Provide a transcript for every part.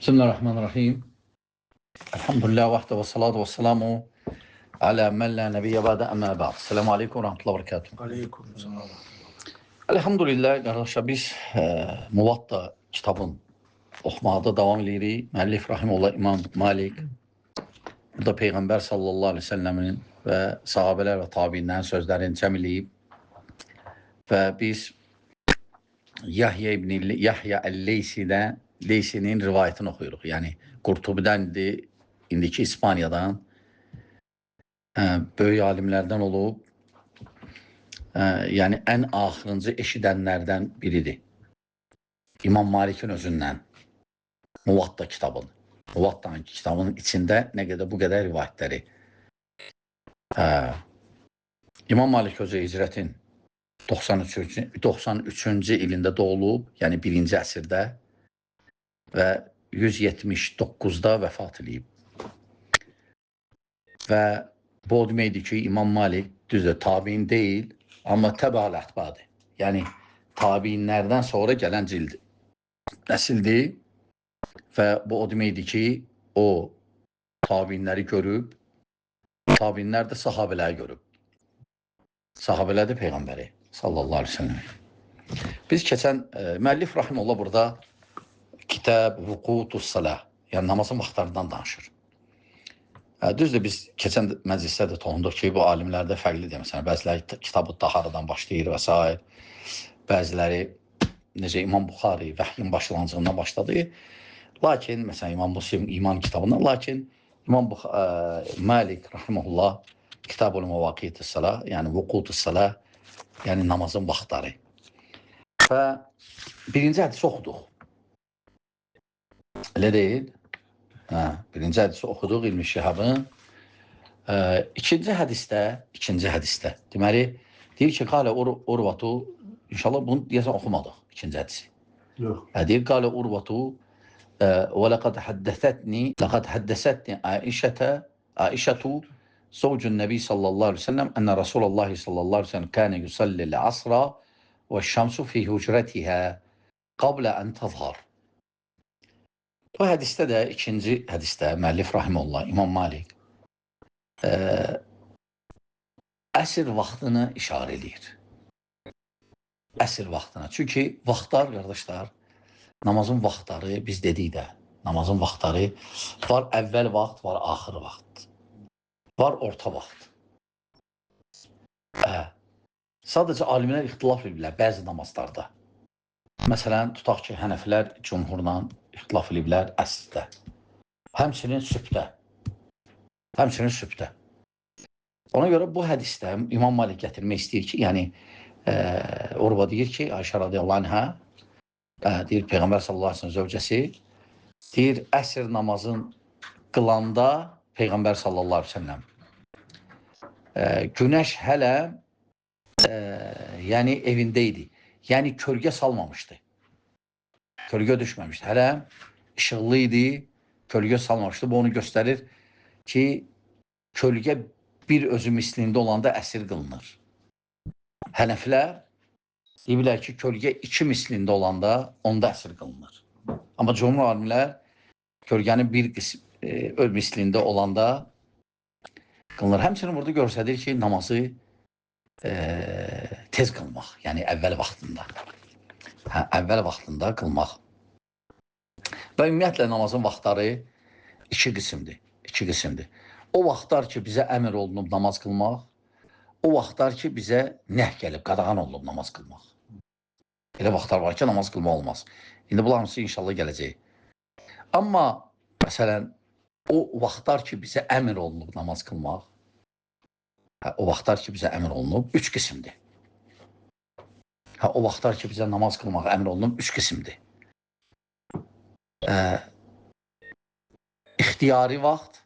Bismillahirrahmanirrahim. Elhamdülillah vahde ve salatu ve selamu ala men la nebiyye ba'de amma ba'd. Selamun aleyküm ve rahmetullahi ve berekatuhu. Aleyküm selam. Elhamdülillah arkadaşlar biz Muvatta kitabın oxumaqda davam edirik. Müəllif rahimehullah İmam Malik. Burada Peyğəmbər sallallahu aleyhi ve sellemin və sahabelər və tabiinlərin sözlərini cəm eləyib. Və biz Yahya el-Leysinin rivayətini oxuyuruq. Yəni Qurtubidəndir, indiki İspaniyadan böyük alimlərdən olub. Yəni ən axırıncı eşidənlərdən biridir. İmam Malik'in özündən Muvatta kitabın. Muvatta kitabının içində nə qədər bu qədər rivayətləri. İmam Malik özü hicrətin 93-cü ilində doğulub, yəni 1-ci əsrdə və 179-da vəfat edib. Və bu o deməkdir ki, İmam Malik düzdür, tabiin deyil, amma təbəal ətbadır. Yəni tabiinlərdən sonra gələn nəsildir və bu o deməkdir ki, o tabiinləri görüb, tabiinlər də sahabələri görüb. Sahabələr də Peyğəmbəri sallallahu aleyhi ve sellem. Biz keçən müəllif rahimehullah burada kitab vuqutus salah, yəni namazın vaxtlarından danışır. Düzdür, biz keçən məclisdə də toxunduq ki, bu alimlərdə fərqlidir. Məsələn, bəziləri kitabı Taharədən başlayır və s. Bəziləri, necə İmam Buxari vəhyin başlanğıcından başladı. Lakin, məsələn, İmam Müslim iman kitabından, lakin İmam Malik rahimehullah Kitab-ül Muvaqitus salah, yəni vuqutus salah, yəni namazın vaxtları. Və birinci hədisi oxuduq. Elə deyil. Birinci hədisi oxuduq İlmi Şihabın. İkinci hədisdə, deməli, deyir ki, qalə Urvatu, inşallah bunu deyəsən oxumadıq, ikinci hədisi. Yox. Deyir, qalə Urvatu, və ləqad həddəsətni Aişətu, Zovcun Nəbi sallallahu aleyhi ve sellem, ənə Rasulallahi sallallahu aleyhi ve sellem kənə yusallil asra və şəmsu fi hücrətihə qablə ən təzhar. Bu hədisdə də, ikinci hədisdə, müəllif rahimehullah, İmam Malik əsr vaxtını işarə edir. Əsr vaxtına. Çünki vaxtlar, qardaşlar, namazın vaxtları, biz dedik də, namazın vaxtları var əvvəl vaxt, var axır vaxt. Var orta vaxt. Sadəcə alimlər ixtilaf edirlər bəzi namazlarda. Məsələn, tutaq ki, Hənəfilər cümhurla ixtilaf edirlər əsrdə. Həmçinin sübhdə. Ona görə bu hədisdə İmam Malik gətirmək istəyir ki, yəni Urva deyir ki, Ayşə radiyallahu anhə, deyir Peyğəmbər sallallahu aleyhi ve sellem zövcəsi, deyir əsr namazın qılanda Peyğəmbər sallallahu aleyhi ve sellem günəş hələ yəni evində idi. Yəni kölgə salmamışdı. Kölgə düşməmişdi. Hələ işıqlı idi, kölgə salmamışdı. Bu onu göstərir ki, kölgə bir özü mislində olanda əsr qılınır. Hənəflər deyirlər ki, kölgə iki mislində olanda onda əsr qılınır. Amma cümhur alimlər kölgənin bir mislində olanda qılınır. Həmçinin burada göstərir ki, namazı tez qılmaq, yəni əvvəl vaxtında. Əvvəl vaxtında qılmaq. Və ümumiyyətlə namazın vaxtları iki qismdir. O vaxtlar ki, bizə əmr olunub namaz qılmaq, o vaxtlar ki, bizə nəh gəlib, qadağan olunub namaz qılmaq. Elə vaxtlar var ki, namaz qılmaq olmaz. İndi bunlar hamısı inşallah gələcək. Amma, məsələn, o vaxtlar ki, bizə əmr olunub namaz qılmaq, o vaxtlar ki, bizə əmr olunub, üç qismdir. O vaxtlar ki, bizə namaz qılmaq əmr olunub, üç qismdir. İxtiyari vaxt,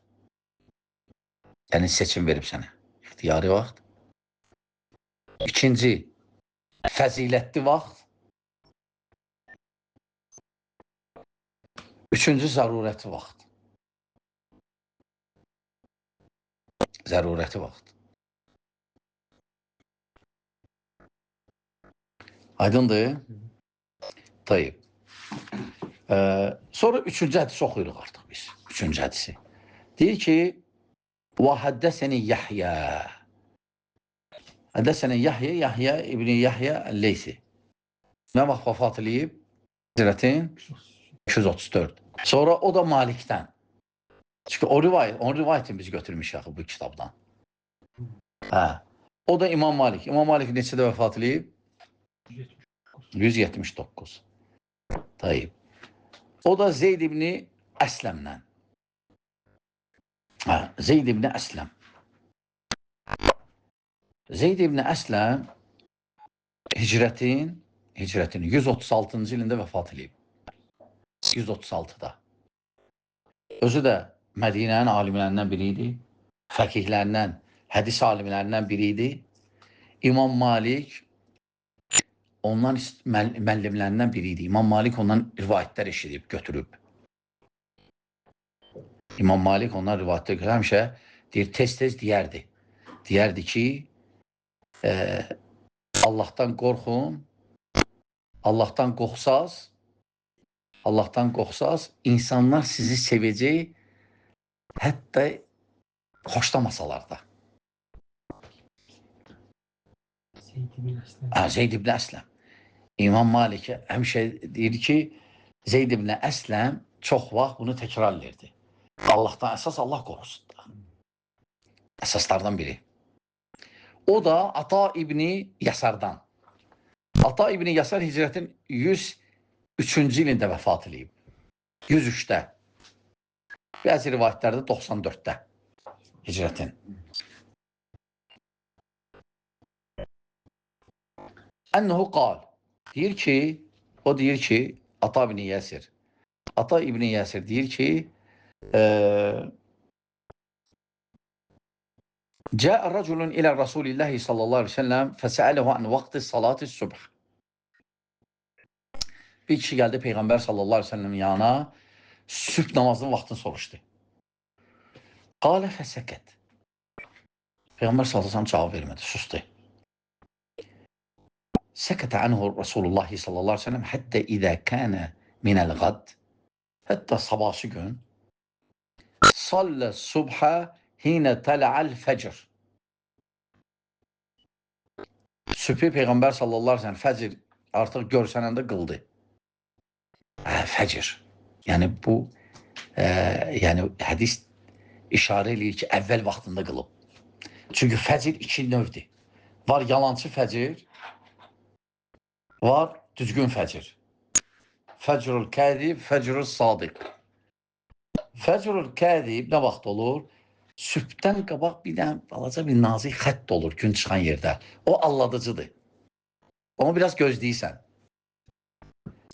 yəni seçim verib sənə, ixtiyari vaxt. İkinci, fəzilətli vaxt. Üçüncü, zərurəti vaxt. Zərurəti vaxt. Aydındır? Tayyib. Sonra üçüncü hədisi oxuyuruq artıq biz. Üçüncü hədisi. Deyir ki, وَحَدَّسَنِي Yahya. Həddəsəni Yahya İbn Yahya Leysi. Nə vaxt vəfat eləyib? Hicrətin 234. Sonra o da Malikdən. Çünki onun rivayətini biz götürmüşük bu kitabdan. O da İmam Malik. İmam Malik neçədə vəfat eləyib? 179. Tayyib. O da Zeyd ibn Əsləmdən. Zeyd ibn Əsləm. Zeyd ibn Əsləm hicrətin 136-cı ilində vəfat edib. 136-da. Özü də Mədinənin alimlərindən biri idi. Fəqihlərindən, hədis alimlərindən biri idi. İmam Malik ondan müəllimlərindən biri idi. İmam Malik ondan rivayətlər eşidib, götürüb. İmam Malik ondan rivayətlər götürüb. Həmişə deyir, tez-tez deyərdi. Deyərdi ki, Allahdan qorxun, Allahdan qorxsaz, insanlar sizi sevəcək, hətta xoşlamasalar da. Zeyd ibn Əsləm. İmam Malik həmişə deyir ki, Zeyd ibn Əsləm çox vaxt bunu təkrar edirdi. Allahdan əsas Allah qorxusun da. Əsaslardan biri. O da Ata İbni Yasardan. Ata İbni Yasar hicrətin 103-cü ilində vəfat edib. 103-də. Bəzi rivayətlərdə 94-də hicrətin. Ənəhu qal. Deyir ki, Ata İbni Yasir. Ata İbni Yasir deyir ki, Cəə rəculun ilə Rasulillahi sallallahu aleyhi ve sellem fəsəələhu an vaxtı salatı subh. Bir kişi gəldi Peyğəmbər sallallahu aleyhi ve sellemin yanına, sübh namazının vaxtını soruşdu. Qalə fəsəkət. Peyğəmbər sallallahu aleyhi ve sellem cavab vermədi, sustu. Səkətə anhu Rasulullahi sallallahu aleyhi ve sellem həttə idə kənə minəl qad. Hətta sabahsı gün sallə subhə Hinə tələ'əl fəcr. Sübhi Peyğəmbər sallallahu aleyhi ve sellem fəcr artıq görsənəndə qıldı. Fəcr. Yəni bu hədis işarə eləyir ki, əvvəl vaxtında qılıb. Çünki fəcr iki növdür. Var yalancı fəcr, var düzgün fəcr. Fəcrül kədib, fəcrül sadiq. Fəcrül kədib nə vaxt olur? Sübhdən qabaq bir dənə balaca bir nazik xətt olur gün çıxan yerdə. O alladıcıdır. Onu biraz gözləyirsən.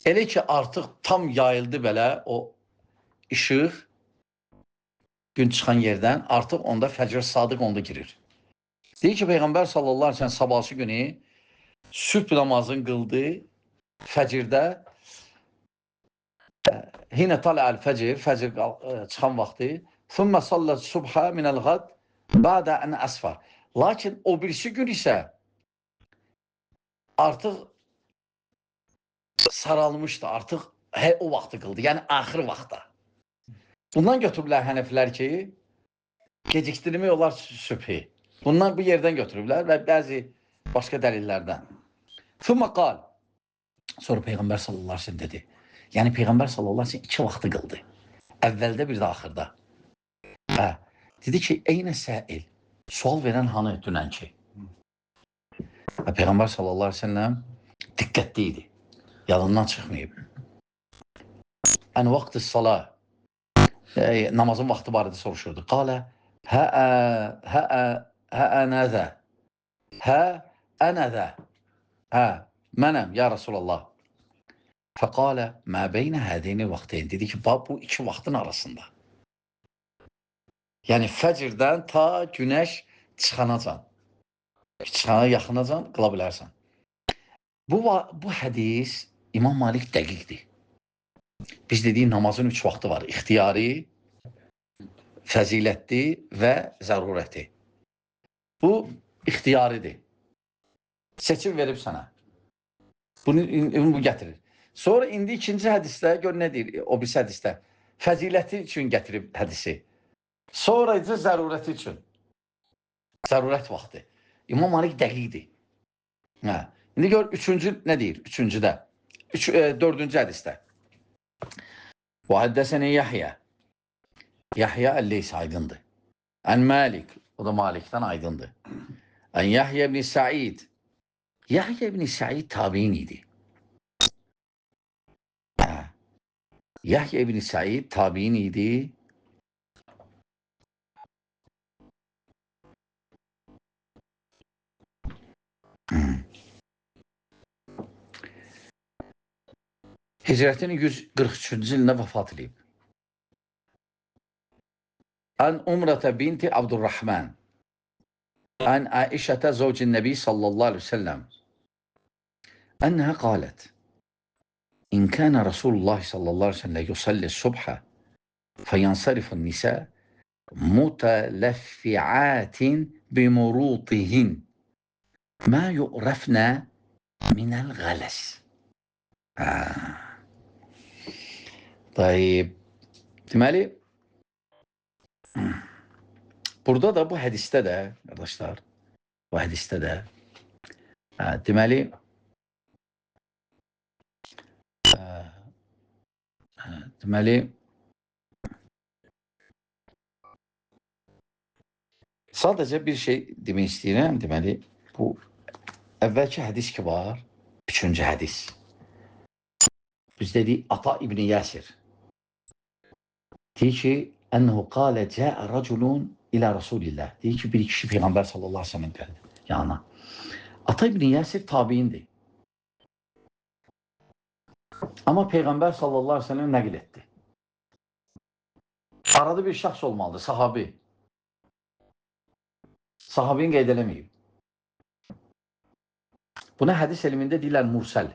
Elə ki artıq tam yayıldı belə o işıq gün çıxan yerdən artıq onda fəcr sadiq onda girir. Deyir ki Peyğəmbər sallallahu aleyhi ve sellem sabahsı günü sübh namazını qıldı fəcrdə. Hinə tələ'əl fəcr, fəcr çıxan vaxtı. ثُمَّ صَلَّ الصُّبْحَ مِنَ الْغَدْ بَعْدَ أَنْ أَسْفَرْ. Lakin o birisi gün isə artıq saralmışdı, artıq o vaxtı qıldı, yəni axır vaxtda. Bundan götürürlər hənəflər ki, gecikdirmək olar sübhi. Bundan bu yerdən götürürlər və bəzi başqa dəlillərdən. ثُمَّ قَالْ. Sonra Peyğəmbər sallallahu aleyhi ve sellem dedi. Yəni Peyğəmbər sallallahu aleyhi ve sellem iki vaxtı qıldı. Əvvəldə bir də axırda. Dedi ki, eynə səil. Sual verən hanı dünənki? Peyğəmbər sallallahu aleyhi ve sellem diqqətli idi. Yadından çıxmayıb. Ən vaxtı sala. Namazın vaxtı barədə soruşurdu. Qalə, ənəzə. Ənəzə. Mənəm, ya Rasulallah. Fəqalə, mə beynə hədeyni vaxtəyin. Dedi ki, bu iki vaxtın arasında. Yəni fəcrdən ta günəş çıxanacan. Çıxana yaxınacan qıla bilərsən. Bu hədis İmam Malik dəqiqdir. Biz dediğim namazın üç vaxtı var. İxtiyari, fəzilətli və zərurəti. Bu ixtiyaridir. Seçim verib sənə. Bunu bu gətirir. Sonra indi ikinci hədisdə, gör nə deyir o birisi hədisdə. Fəziləti üçün gətirib hədisi. Sonra isə zərurəti üçün. Zərurət vaxtı. İmam Malik dəqiqdir. Hə. İndi gör üçüncü nə deyir? Üçüncüdə. Dördüncü hədisdə. Və həddəsəni Yahya. Yahya Əl-Leys aydındır. Ən Malik. O da Malikdən aydındır. Ən Yahya ibn Sa'id. Yahya ibn Sa'id tabiin idi. Yahya ibn Sa'id tabiin idi. Hicrətin 143-cü ilində vəfat edib. Ən Umrətə binti Abdurrahman. Ən Aişətə zəvcin Nəbi sallallahu aleyhi ve sellem. Ənhə qalət. İn kənə Rasulullah sallallahu aleyhi ve sellem yusalli subhə fəyansarifun nisə mutələffi'atin bimurutihin mə yu'rafnə minəl gələs. Tayyib. Deməli, burada da bu hədisdə də, qardaşlar, bu hədisdə də, deməli, sadəcə bir şey demək istəyirəm, deməli, bu əvvəlki hədis ki var, üçüncü hədis. Biz dedik Ata İbni Yasir. Deyir ki, ənəhu qalə cəə raculun ilə Rasulillah. Deyir ki, bir kişi Peyğəmbər sallallahu aleyhi ve sellem gəldi yanına. Ata İbni Yasir tabiindir. Amma Peyğəmbər sallallahu aleyhi ve sellem nəql etdi. Arada bir şəxs olmalıdır, sahabi. Sahabini qeyd eləməyib. Buna hədis elmində deyirlər mursəl.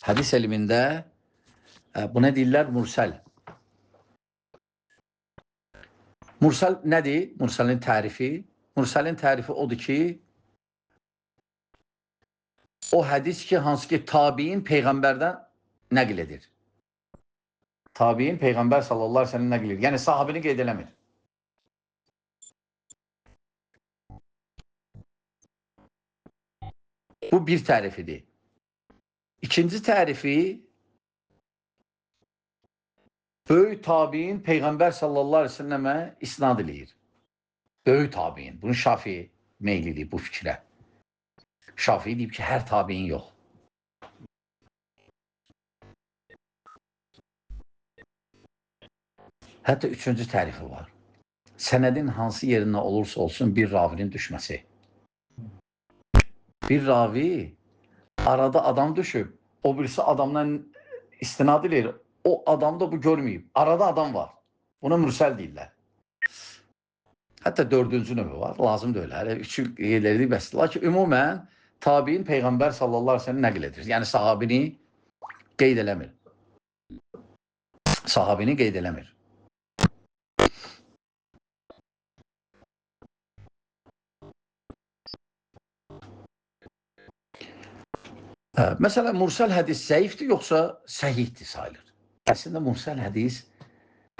Hədis elmində buna deyirlər mursəl. Mursəl nədir? Mursəlin tərifi? Mursəlin tərifi odur ki, o hədis ki, hansı ki, tabiin Peyğəmbərdən nəql edir. Tabiin Peyğəmbər sallallahu aleyhi ve sellem nəql edir. Yəni, sahabini qeyd eləmir. Bu bir tərifidir. İkinci tərifi, böyük tabiin Peyğəmbər sallallahu aleyhi ve sellemə isnad eləyir. Böyük tabiin. Bunu Şafii meylidir bu fikrə. Şafii deyib ki, hər tabiin yox. Hətta üçüncü tərifi var. Sənədin hansı yerində olursa olsun bir ravinin düşməsi. Bir ravi arada adam düşüb, o birisi adamdan istinad edir. O adam da bu görməyib. Arada adam var. Buna mürsəl deyirlər. Hətta dördüncü növü var. Lazım da öyle. Üçü yerləri bəsdir. Lakin ümumən tabiin Peyğəmbər sallallahu aleyhi ve sellem nəql edir. Yəni sahabini qeyd eləmir. Sahabini qeyd eləmir. Məsələn, mursəl hədis zəifdir, yoxsa səhihdir sayılır. Əslində, mursəl hədis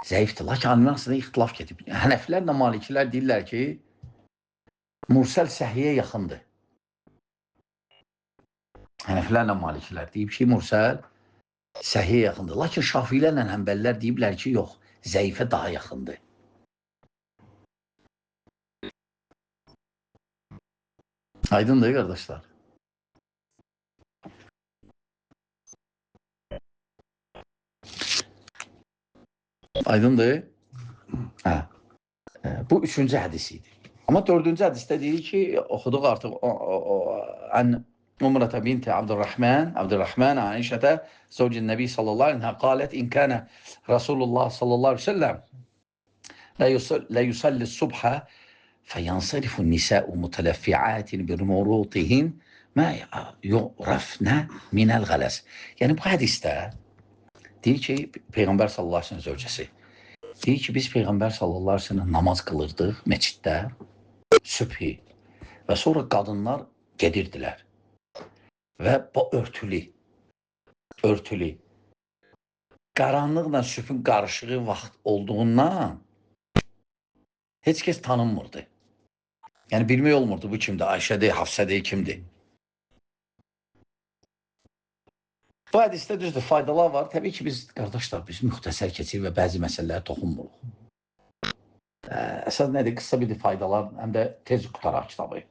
zəifdir. Lakin alimlər arasında ixtilaf gedib. Hənəflərlə malikilər deyirlər ki, mursəl səhiyə yaxındır. Hənəflərlə malikilər deyib ki, mursəl səhiyə yaxındır. Lakin şafilərlə həmbəllər deyiblər ki, yox, zəifə daha yaxındır. Aydındır, qardaşlar. Aydındır. Bu üçüncü hədisiydi. Amma dördüncü hədisdə deyir ki, oxuduq artıq ən Umrətə binti Abdurrahman Aişətə zəvcin Nəbi sallallahu aleyhi ve sellem qalət in kənə Rasulullah sallallahu aleyhi ve sellem la yusalli subhə fəyansarifun nisə'u mütələffi'atin bir murutihin mə yu'rafnə minəl gələs. Yəni bu hədisdə deyir ki, Peyğəmbər sallallahu aleyhi ve sellem zövcəsi. Deyir ki, biz Peyğəmbər sallallahu aleyhi ve sellem namaz qılırdıq məsciddə, sübhi və sonra qadınlar gedirdilər. və bu örtülü. Qaranlıqla sübhün qarışığı vaxt olduğundan heç kəs tanınmırdı. Yəni bilmək olmurdu bu kimdir, Ayşədir, Hafsədir, kimdir. Bu hədisdə düzdür, faydalar var. Təbii ki, qardaşlar, biz müxtəsər keçir və bəzi məsələlərə toxunmuruq. Əsas nədir? Qısa bir faydalar, həm də tez qutaraq kitabı.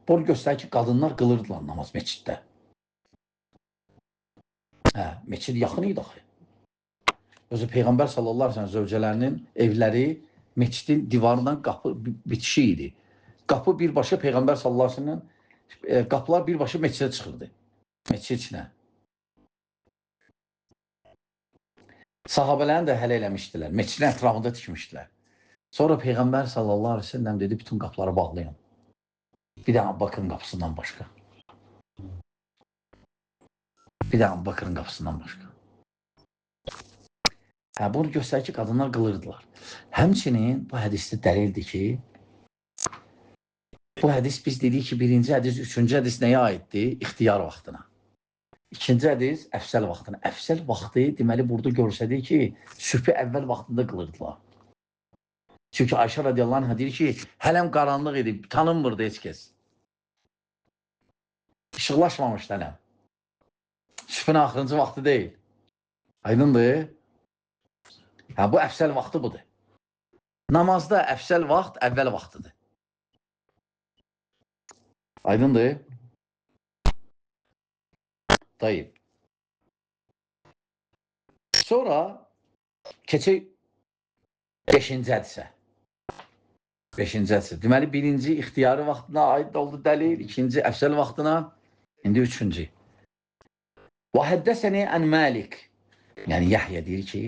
Bunu göstərir ki, qadınlar qılırdılar namaz meçiddə. Meçid yaxın idi axı. Özü Peyğəmbər sallallahu aleyhi ve sellem zövcələrinin evləri meçidin divarından qapı bitişi idi. Qapı birbaşa Peyğəmbər sallallahu aleyhi ve sellem qapılar birbaşa meçidə çıxırdı. Meçid içinə. Sahabələrini də hələ eləmişdilər. Meçidin ətrafında tikmişdilər. Sonra Peyğəmbər sallallahu aleyhi ve sellem dedi, bütün qapıları bağlayın. Bir də Bakırın qapısından başqa. Bir də Bakırın qapısından başqa. Bunu göstərir ki, qadınlar qılırdılar. Həmçinin bu hədisdə dəlildir ki, bu hədis biz dedik ki, birinci hədis, üçüncü hədis nəyə aiddir? İxtiyar vaxtına. İkinci hədis, əfsəl vaxtına. Əfsəl vaxtı, deməli, burada görsədik ki, sübhü əvvəl vaxtında qılırdılar. Çünki Ayşə radiyallahu anh deyir ki, hələm qaranlıq idi, tanınmırdı heç kəs. İşıqlaşmamışdı hələm. Sübhün axırıncı vaxtı deyil. Aydındır? Bu əfsəl vaxtı budur. Namazda əfsəl vaxt əvvəl vaxtıdır. Aydındır? Dayıb. Sonra keçək 5-ci hədisə. 5-ci hədisə. Deməli, birinci ixtiyarı vaxtına aid oldu dəlil, ikinci əfsəl vaxtına, indi üçüncü. Və həddəsəni ən Məlik. Yəni, Yahya deyir ki,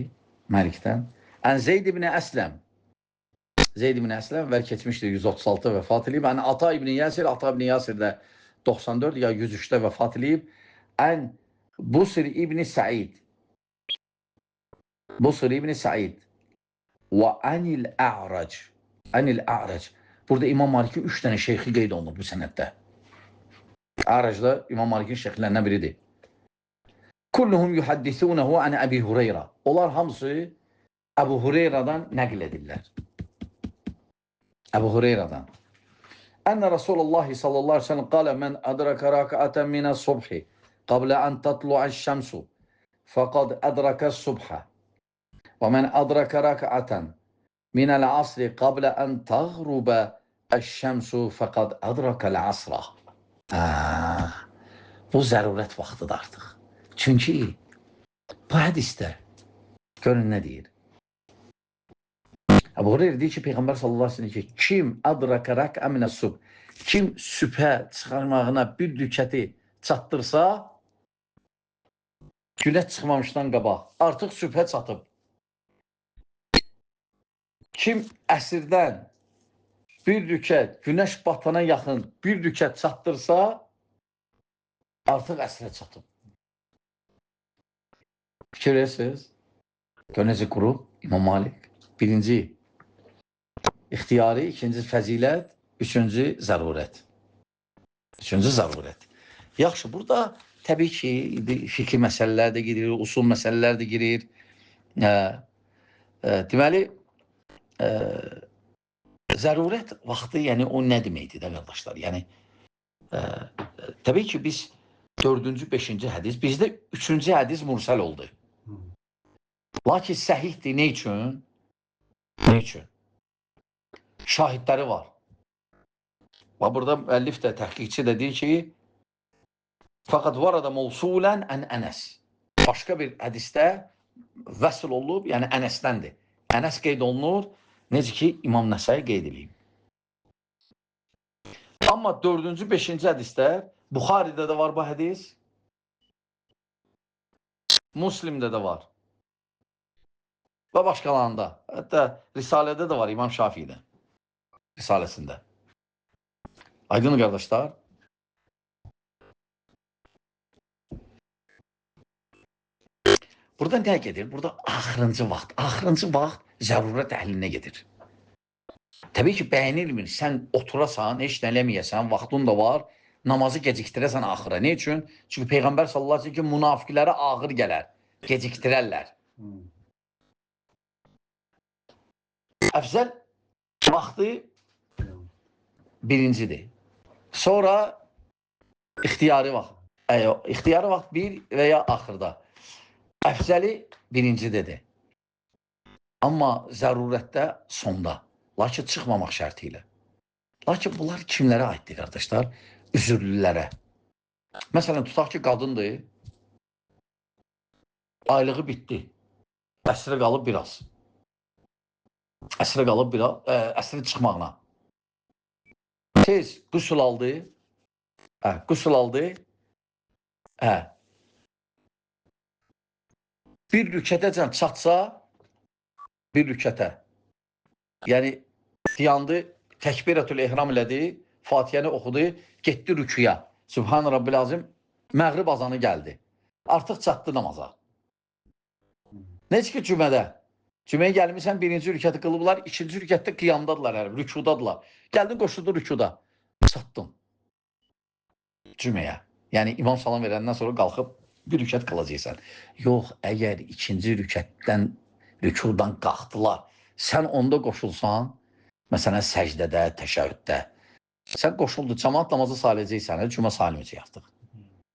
Məlikdən. Ən Zeyd ibn Əsləm. Zeyd ibn Əsləm vəl keçmişdir, 136 vəfat edib. Ən Ata ibn Yasir, Ata ibn Yasir də 94 ya 103-də vəfat edib. Ən Busr ibn Sa'id. Busr ibn Sa'id. Və ənil A'rac. Ənil A'rac. Burada İmam Malikin 3 dənə şeyxi qeyd olunur bu sənəddə. A'rac da İmam Malikin şeyxlərindən biridir. Kulluhum yuhaddisunehu an Abi Hureyra. Onlar hamısı Əbu Hureyra'dan nəql edirlər. Əbu Hureyra'dan. Ənə Rasulullah sallallahu aleyhi ve sellem qalə mən ədraka raka'atan minəs subhi qablə ən tatlu'aş-şəmsu fəqad ədrakas subhə və mən ədraka raka'atan minəl asri qablə ən təğrubə əş-şəmsu fəqad ədrakəl asra. Bu zərurət vaxtıdır artıq. Çünki bu hədisdə görün nə deyir? Əbu Hureyra deyir ki, Peyğəmbər sallallahu aleyhi ve sellem ki, kim ədraka rak'a minəs subh, kim sübhə çıxarmağına bir rükəti çatdırsa, günə çıxmamışdan qabaq, artıq sübhə çatıb. Kim əsrdən bir rükət, günəş batana yaxın bir rükət çatdırsa, artıq əsrə çatıb. Fikir verirsiniz? Görünəcək qrup, İmam Malik. Birinci ixtiyari, ikinci fəzilət, üçüncü zərurət. Üçüncü zərurət. Yaxşı, burada təbii ki, fikir məsələlər də girir, usul məsələlər də girir. Deməli, zərurət vaxtı, yəni o nə deməkdir də, qardaşlar? Yəni, təbii ki, biz 4-cü, 5-ci hədis, bizdə 3-cü hədis mürsəl oldu. Lakin səhihdir, nə üçün? Nə üçün? Şahidləri var. Və burada müəllif də, təhqiqçi də deyir ki, fəqət varada mevsulən ən Ənəs. Başqa bir hədisdə vəsl olub, yəni Ənəsdəndir. Ənəs qeyd olunur, necə ki, İmam Nəsai qeyd edib. Amma 4-cü, 5-ci hədisdə, Buxaridə də var bu hədis, Müslimdə də var və başqalarında. Hətta Risalədə də var, İmam Şafii'də, Risaləsində. Aydın qardaşlar. Burada nə gedir? Burada axırıncı vaxt zərurət əhlinə gedir. Təbii ki, bəyənilmir, sən oturasan, heç nə eləməyəsən, vaxtın da var, namazı gecikdirəsən axıra. Ne üçün? Çünki Peyğəmbər sallallahu əleyhi və səlləm ki, münafiqlərə ağır gələr, gecikdirərlər. Əfzəl vaxtı birincidir. Sonra ixtiyari vaxt. İxtiyari vaxt bir və ya axırda. Əfzəli birinci dedi. Amma zərurətdə sonda. Lakin çıxmamaq şərti ilə. Lakin bunlar kimlərə aiddir, qardaşlar? Üzürlülərə. Məsələn, tutaq ki, qadındır. Aylığı bitdi. Əsrə qalıb biraz. Əsrə qalıb biraz. Əsrə çıxmağına. Tez qüsul aldı. Qüsul aldı. Bir rükətəcən çatsa, bir rükətə. Yəni, dayandı, təkbirətül ehram elədi, Fatihəni oxudu, getdi rüküyə. Sübhan Rabbil Azim, məğrib azanı gəldi. Artıq çatdı namaza. Necə ki, cümədə. Cüməyə gəlmişsən, birinci rükəti qılıblar, ikinci rükətdə qiyamdadırlar, rükudadırlar. Gəldin, qoşuldu rükuda. Çatdın. Cüməyə. Yəni, imam salam verəndən sonra qalxıb bir rükət qılacaqsan. Yox, əgər ikinci rükətdən, rükudan qalxdılar, sən onda qoşulsan, məsələn, səcdədə, təşəhhüddə, sən qoşuldu, cəmaat namazı saləcəksən, cümə saliməcə yapdıq.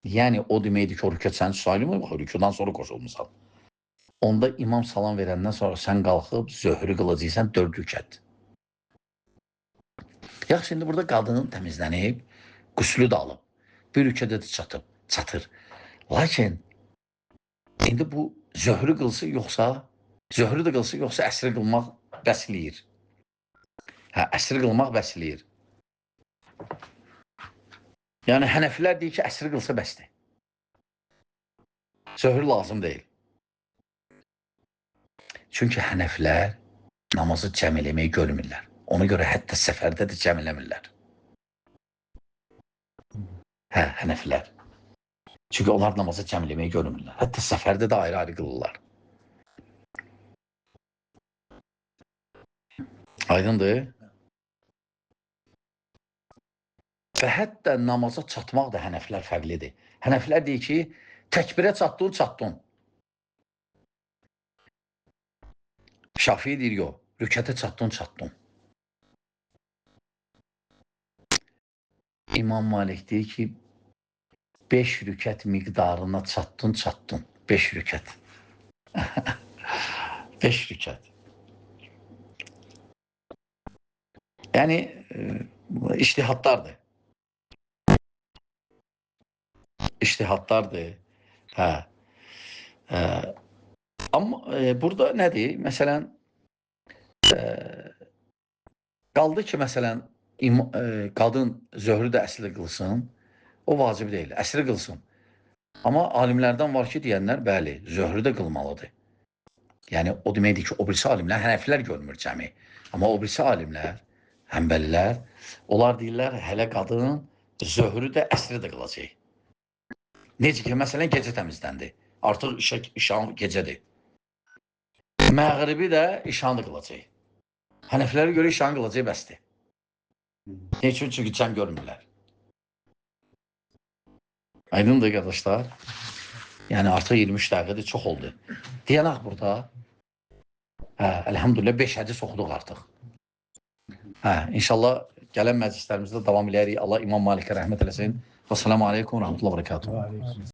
Yəni, o deməkdir ki, o rükət sənin salimə, rükudan sonra qoşulmuşsan. Onda imam salam verəndən sonra sən qalxıb, zöhrü qılacaqsan, 4 rükət. Yaxşı, şimdi burada qadının təmizlənib, qüslü də alıb, bir rükədə də çatır. Lakin, indi bu zöhrü qılsa yoxsa, zöhrü də qılsa yoxsa əsri qılmaq bəsləyir. Əsri qılmaq bəsləyir. Yəni, hənəflər deyir ki, əsri qılsa bəsdir. Zöhrü lazım deyil. Çünki hənəflər namazı cəm eləməyi görmürlər. Ona görə hətta səfərdə də cəm eləmirlər. Hənəflər. Çünki onlar namazı cəm eləməyi görmürlər. Hətta səfərdə də ayrı-ayrı qılırlar. Aydındır. Və hətta namaza çatmaq da hənəflər fərqlidir. Hənəflər deyir ki, təkbirə çatdın. Şafii deyir, yox, rükətə çatdın. İmam Malik deyir ki, 5 rükət miqdarına çatdın. 5 rükət. 5 rükət. Yəni, iştihadlardır. İştihadlardır. Amma burada nədir? Məsələn, qaldı ki, məsələn, qadın zöhrü də əsrə qılsın, o vacib deyil, əsrə qılsın. Amma alimlərdən var ki, deyənlər, bəli, zöhrü də qılmalıdır. Yəni, o deməkdir ki, o birisi alimlər, hənəflər görmür cəmi. Amma o birisi alimlər, həmbəlilər, onlar deyirlər, hələ qadın zöhrü də əsrə də qılacaq. Necə ki, məsələn, gecə təmizləndi. Artıq işan gecədir. Məğribi də işanı qılacaq. Hənəflərə görə işanı qılacaq bəsdir. Ne üçün? Çünki cəm görmürlər. Aydındır, qardaşlar. Yəni, artıq 23 dəqiqədir, çox oldu. Deyənək burada, əlhamdülillah, 5 hədis oxuduq artıq. İnşallah, gələn məclislərimizdə davam eləyərik. Allah İmam Malikə rəhmət eləsin. Və selamu aleykum və rəhmətullah və bərəkatuhu.